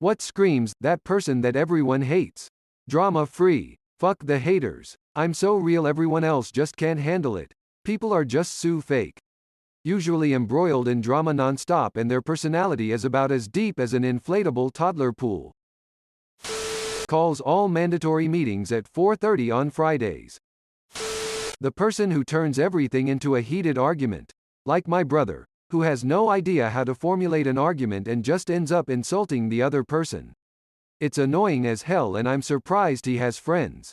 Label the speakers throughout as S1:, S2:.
S1: What screams, that person that everyone hates? Drama free. Fuck the haters. I'm so real everyone else just can't handle it. People are just so fake. Usually embroiled in drama nonstop and their personality is about as deep as an inflatable toddler pool. Calls all mandatory meetings at 4:30 on Fridays. The person who turns everything into a heated argument. Like my brother, who has no idea how to formulate an argument and just ends up insulting the other person. It's annoying as hell and I'm surprised he has friends.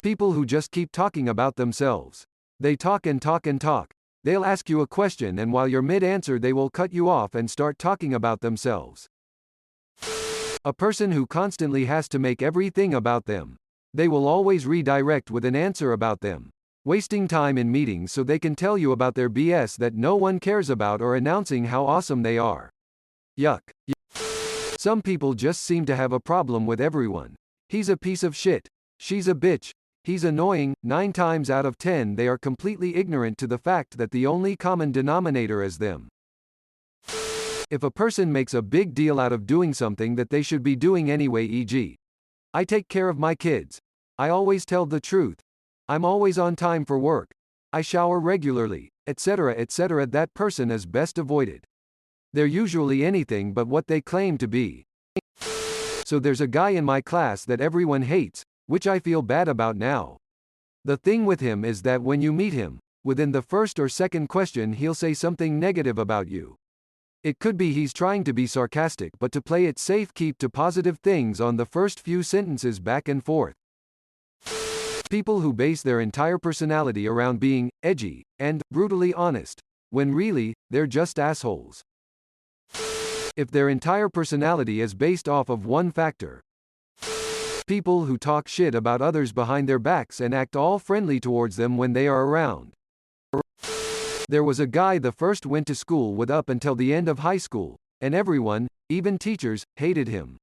S1: People who just keep talking about themselves. They talk and talk and talk. They'll ask you a question and while you're mid-answer they will cut you off and start talking about themselves. A person who constantly has to make everything about them. They will always redirect with an answer about them, wasting time in meetings so they can tell you about their BS that no one cares about or announcing how awesome they are. Yuck. Some people just seem to have a problem with everyone. He's a piece of shit. She's a bitch. He's annoying. 9 times out of 10 they are completely ignorant to the fact that the only common denominator is them. If a person makes a big deal out of doing something that they should be doing anyway, e.g., I take care of my kids. I always tell the truth. I'm always on time for work. I shower regularly, etc., etc., that person is best avoided. They're usually anything but what they claim to be. So there's a guy in my class that everyone hates, which I feel bad about now. The thing with him is that when you meet him, within the first or second question he'll say something negative about you. It could be he's trying to be sarcastic but to play it safe keep to positive things on the first few sentences back and forth. People who base their entire personality around being edgy and brutally honest, when really, they're just assholes. If their entire personality is based off of one factor. People who talk shit about others behind their backs and act all friendly towards them when they are around. There was a guy the first went to school with up until the end of high school, and everyone, even teachers, hated him.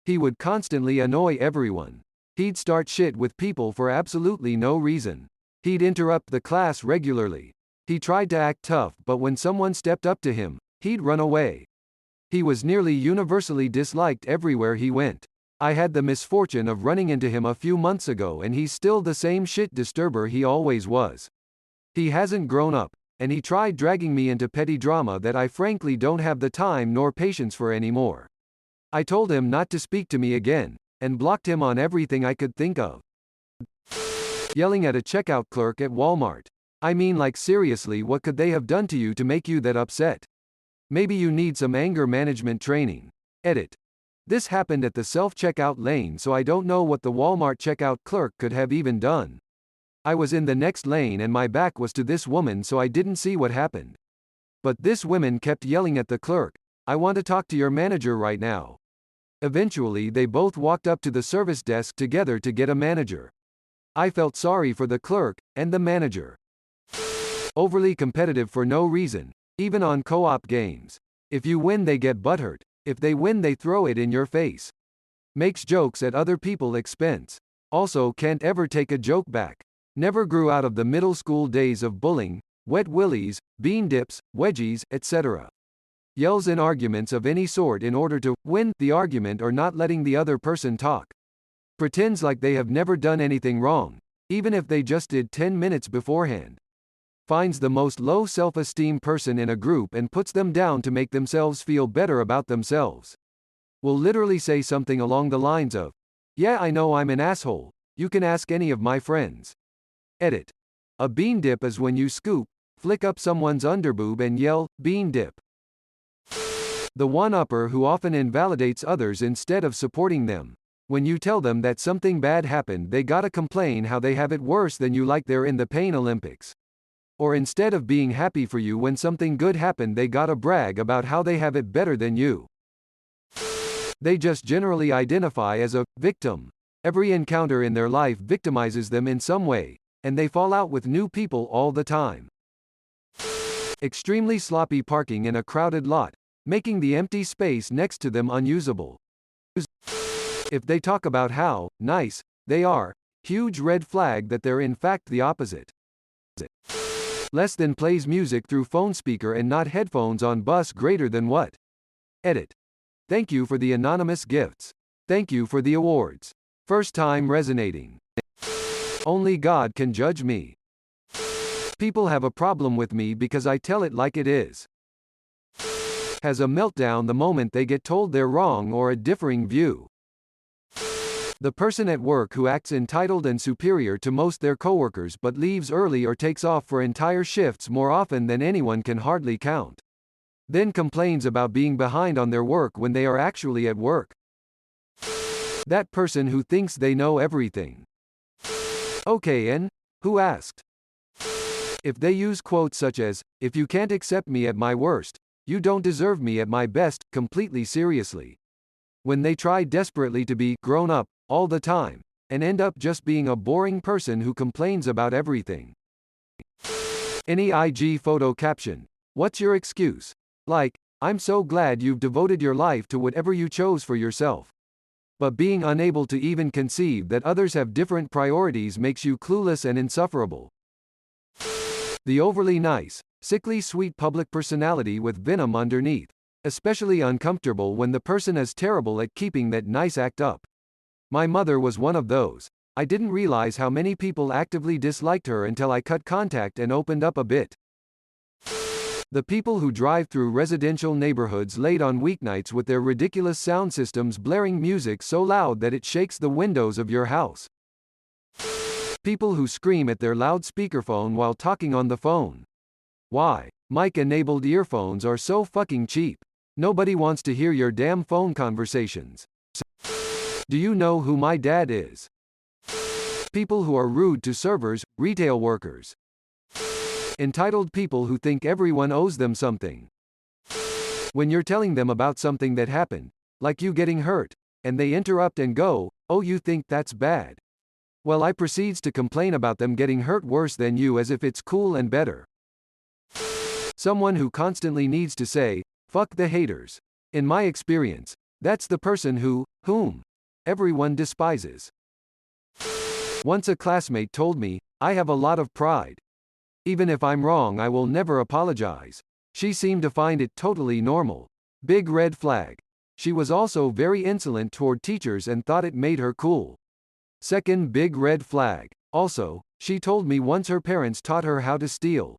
S1: He would constantly annoy everyone. He'd start shit with people for absolutely no reason. He'd interrupt the class regularly. He tried to act tough but when someone stepped up to him, he'd run away. He was nearly universally disliked everywhere he went. I had the misfortune of running into him a few months ago and he's still the same shit disturber he always was. He hasn't grown up, and he tried dragging me into petty drama that I frankly don't have the time nor patience for anymore. I told him not to speak to me again, and blocked him on everything I could think of. Yelling at a checkout clerk at Walmart. I mean, like, seriously, what could they have done to you to make you that upset? Maybe you need some anger management training. Edit. This happened at the self-checkout lane, so I don't know what the Walmart checkout clerk could have even done. I was in the next lane and my back was to this woman, so I didn't see what happened. But this woman kept yelling at the clerk, "I want to talk to your manager right now." Eventually they both walked up to the service desk together to get a manager. I felt sorry for the clerk, and the manager. Overly competitive for no reason, even on co-op games. If you win they get butthurt, if they win they throw it in your face. Makes jokes at other people's expense. Also can't ever take a joke back. Never grew out of the middle school days of bullying, wet willies, bean dips, wedgies, etc. Yells in arguments of any sort in order to win the argument or not letting the other person talk. Pretends like they have never done anything wrong, even if they just did 10 minutes beforehand. Finds the most low self-esteem person in a group and puts them down to make themselves feel better about themselves. Will literally say something along the lines of, "Yeah, I know I'm an asshole, you can ask any of my friends." Edit. A bean dip is when you scoop, flick up someone's underboob and yell, "Bean dip." The one-upper who often invalidates others instead of supporting them. When you tell them that something bad happened they gotta complain how they have it worse than you, like they're in the Pain Olympics. Or instead of being happy for you when something good happened they gotta brag about how they have it better than you. They just generally identify as a victim. Every encounter in their life victimizes them in some way, and they fall out with new people all the time. Extremely sloppy parking in a crowded lot, making the empty space next to them unusable. If they talk about how nice they are, huge red flag that they're in fact the opposite. Less than plays music through phone speaker and not headphones on bus greater than what? Edit. Thank you for the anonymous gifts. Thank you for the awards. First time resonating. Only God can judge me. People have a problem with me because I tell it like it is. Has a meltdown the moment they get told they're wrong or a differing view. The person at work who acts entitled and superior to most their coworkers but leaves early or takes off for entire shifts more often than anyone can hardly count. Then complains about being behind on their work when they are actually at work. That person who thinks they know everything. Okay, and who asked? If they use quotes such as, "If you can't accept me at my worst, you don't deserve me at my best," completely seriously. When they try desperately to be grown up all the time, and end up just being a boring person who complains about everything. Any IG photo caption. What's your excuse? Like, I'm so glad you've devoted your life to whatever you chose for yourself. But being unable to even conceive that others have different priorities makes you clueless and insufferable. The overly nice, sickly sweet public personality with venom underneath. Especially uncomfortable when the person is terrible at keeping that nice act up. My mother was one of those. I didn't realize how many people actively disliked her until I cut contact and opened up a bit. The people who drive through residential neighborhoods late on weeknights with their ridiculous sound systems blaring music so loud that it shakes the windows of your house. People who scream at their loudspeaker phone while talking on the phone. Why? Mic-enabled earphones are so fucking cheap. Nobody wants to hear your damn phone conversations. Do you know who my dad is? People who are rude to servers, retail workers. Entitled people who think everyone owes them something. When you're telling them about something that happened, like you getting hurt, and they interrupt and go, "Oh, you think that's bad?" Well, I proceeds to complain about them getting hurt worse than you as if it's cool and better. Someone who constantly needs to say, "Fuck the haters." In my experience, that's the person whom everyone despises. Once a classmate told me, "I have a lot of pride. Even if I'm wrong, I will never apologize." She seemed to find it totally normal. Big red flag. She was also very insolent toward teachers and thought it made her cool. Second big red flag. Also, she told me once her parents taught her how to steal.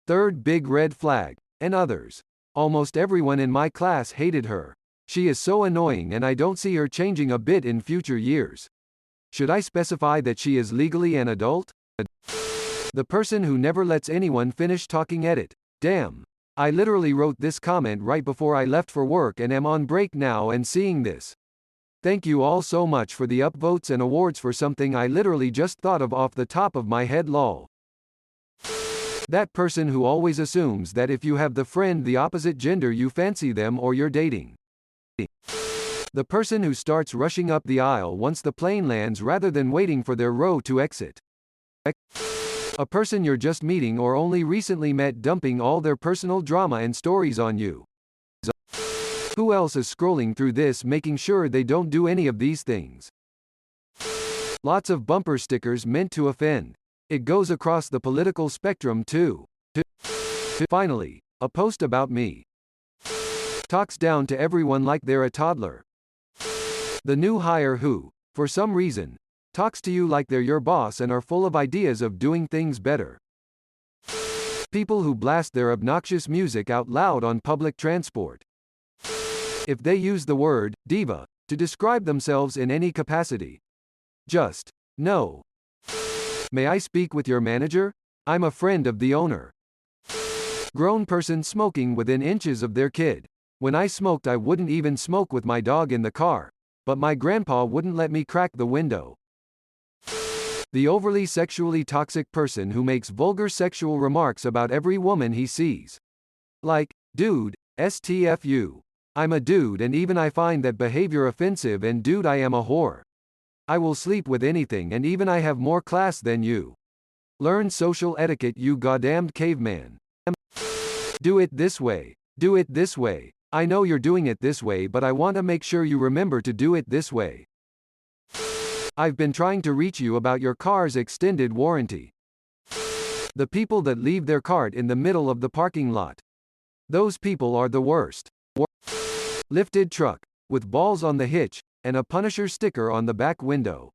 S1: Third big red flag. And others. Almost everyone in my class hated her. She is so annoying and I don't see her changing a bit in future years. Should I specify that she is legally an adult? The person who never lets anyone finish talking. Edit. Damn. I literally wrote this comment right before I left for work and am on break now and seeing this. Thank you all so much for the upvotes and awards for something I literally just thought of off the top of my head, lol. That person who always assumes that if you have the friend the opposite gender you fancy them or you're dating. The person who starts rushing up the aisle once the plane lands rather than waiting for their row to exit. A person you're just meeting or only recently met dumping all their personal drama and stories on you. Who else is scrolling through this making sure they don't do any of these things? Lots of bumper stickers meant to offend. It goes across the political spectrum too. Finally, a post about me. Talks down to everyone like they're a toddler. The new hire who, for some reason, talks to you like they're your boss and are full of ideas of doing things better. People who blast their obnoxious music out loud on public transport. If they use the word diva to describe themselves in any capacity. Just no. May I speak with your manager? I'm a friend of the owner. Grown person smoking within inches of their kid. When I smoked, I wouldn't even smoke with my dog in the car, but my grandpa wouldn't let me crack the window. The overly sexually toxic person who makes vulgar sexual remarks about every woman he sees. Like, dude, STFU. I'm a dude and even I find that behavior offensive, and dude, I am a whore. I will sleep with anything and even I have more class than you. Learn social etiquette, you goddamned caveman. Do it this way. Do it this way. I know you're doing it this way, but I want to make sure you remember to do it this way. I've been trying to reach you about your car's extended warranty. The people that leave their cart in the middle of the parking lot. Those people are the worst. Lifted truck, with balls on the hitch, and a Punisher sticker on the back window.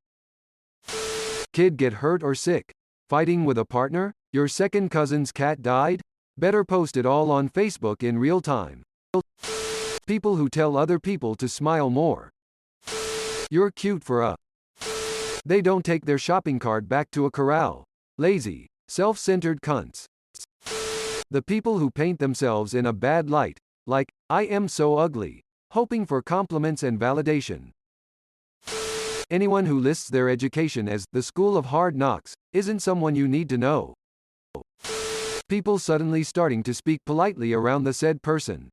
S1: Kid get hurt or sick. Fighting with a partner? Your second cousin's cat died? Better post it all on Facebook in real time. People who tell other people to smile more. You're cute for a. They don't take their shopping cart back to a corral. Lazy, self-centered cunts. The people who paint themselves in a bad light, like, I am so ugly, hoping for compliments and validation. Anyone who lists their education as the School of Hard Knocks isn't someone you need to know. People suddenly starting to speak politely around the said person.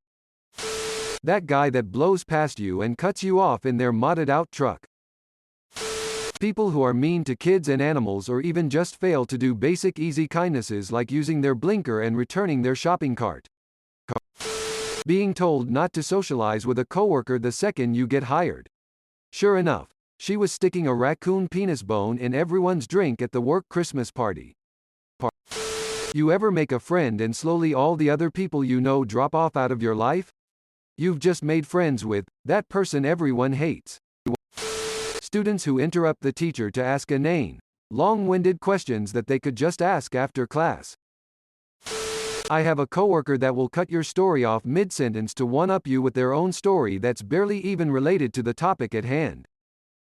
S1: That guy that blows past you and cuts you off in their modded out truck. People who are mean to kids and animals or even just fail to do basic easy kindnesses like using their blinker and returning their shopping cart. Being told not to socialize with a coworker the second you get hired. Sure enough, she was sticking a raccoon penis bone in everyone's drink at the work Christmas party. You ever make a friend and slowly all the other people you know drop off out of your life? You've just made friends with that person everyone hates. Students who interrupt the teacher to ask inane, long-winded questions that they could just ask after class. I have a coworker that will cut your story off mid-sentence to one-up you with their own story that's barely even related to the topic at hand.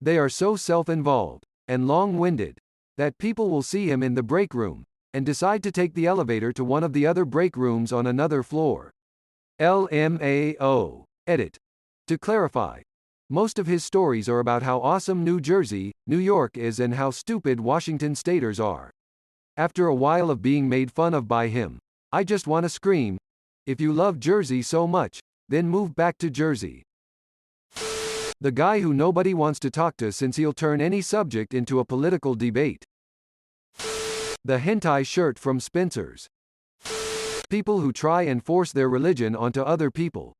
S1: They are so self-involved and long-winded that people will see him in the break room and decide to take the elevator to one of the other break rooms on another floor. LMAO. Edit. To clarify, most of his stories are about how awesome New Jersey, New York is and how stupid Washington staters are. After a while of being made fun of by him, I just want to scream, if you love Jersey so much, then move back to Jersey. The guy who nobody wants to talk to since he'll turn any subject into a political debate. The hentai shirt from Spencer's. People who try and force their religion onto other people.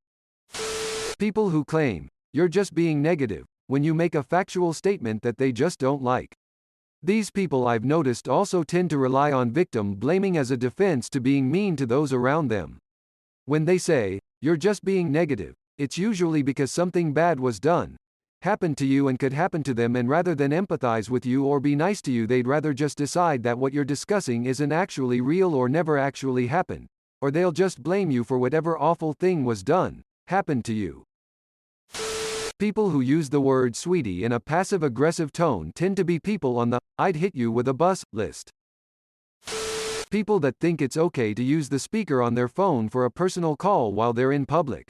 S1: People who claim, you're just being negative, when you make a factual statement that they just don't like. These people I've noticed also tend to rely on victim blaming as a defense to being mean to those around them. When they say, you're just being negative, it's usually because something bad was done, happened to you and could happen to them, and rather than empathize with you or be nice to you, they'd rather just decide that what you're discussing isn't actually real or never actually happened, or they'll just blame you for whatever awful thing was done, happened to you. People who use the word sweetie in a passive-aggressive tone tend to be people on the I'd hit you with a bus list. People that think it's okay to use the speaker on their phone for a personal call while they're in public.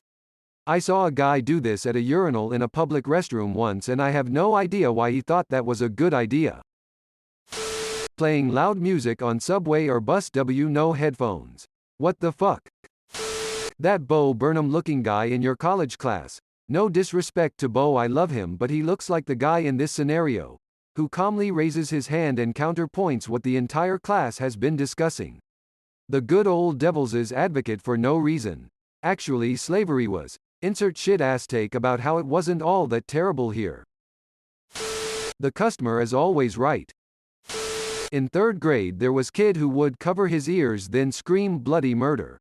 S1: I saw a guy do this at a urinal in a public restroom once and I have no idea why he thought that was a good idea. Playing loud music on subway or bus no headphones. What the fuck? That Bo Burnham-looking guy in your college class. No disrespect to Bo, I love him, but he looks like the guy in this scenario, who calmly raises his hand and counterpoints what the entire class has been discussing. The good old devil's advocate for no reason. Actually, slavery was. Insert shit-ass take about how it wasn't all that terrible here. The customer is always right. In 3rd grade there was kid who would cover his ears then scream bloody murder.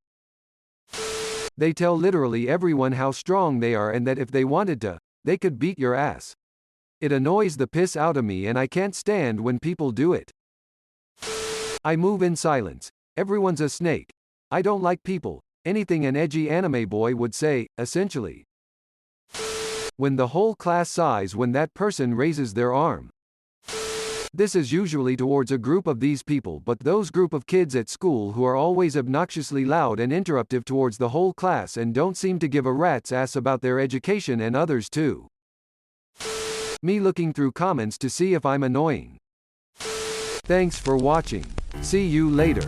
S1: They tell literally everyone how strong they are and that if they wanted to, they could beat your ass. It annoys the piss out of me and I can't stand when people do it. I move in silence. Everyone's a snake. I don't like people. Anything an edgy anime boy would say, essentially. When the whole class sighs when that person raises their arm. This is usually towards a group of these people, but those group of kids at school who are always obnoxiously loud and interruptive towards the whole class and don't seem to give a rat's ass about their education and others too. Me looking through comments to see if I'm annoying. Thanks for watching. See you later.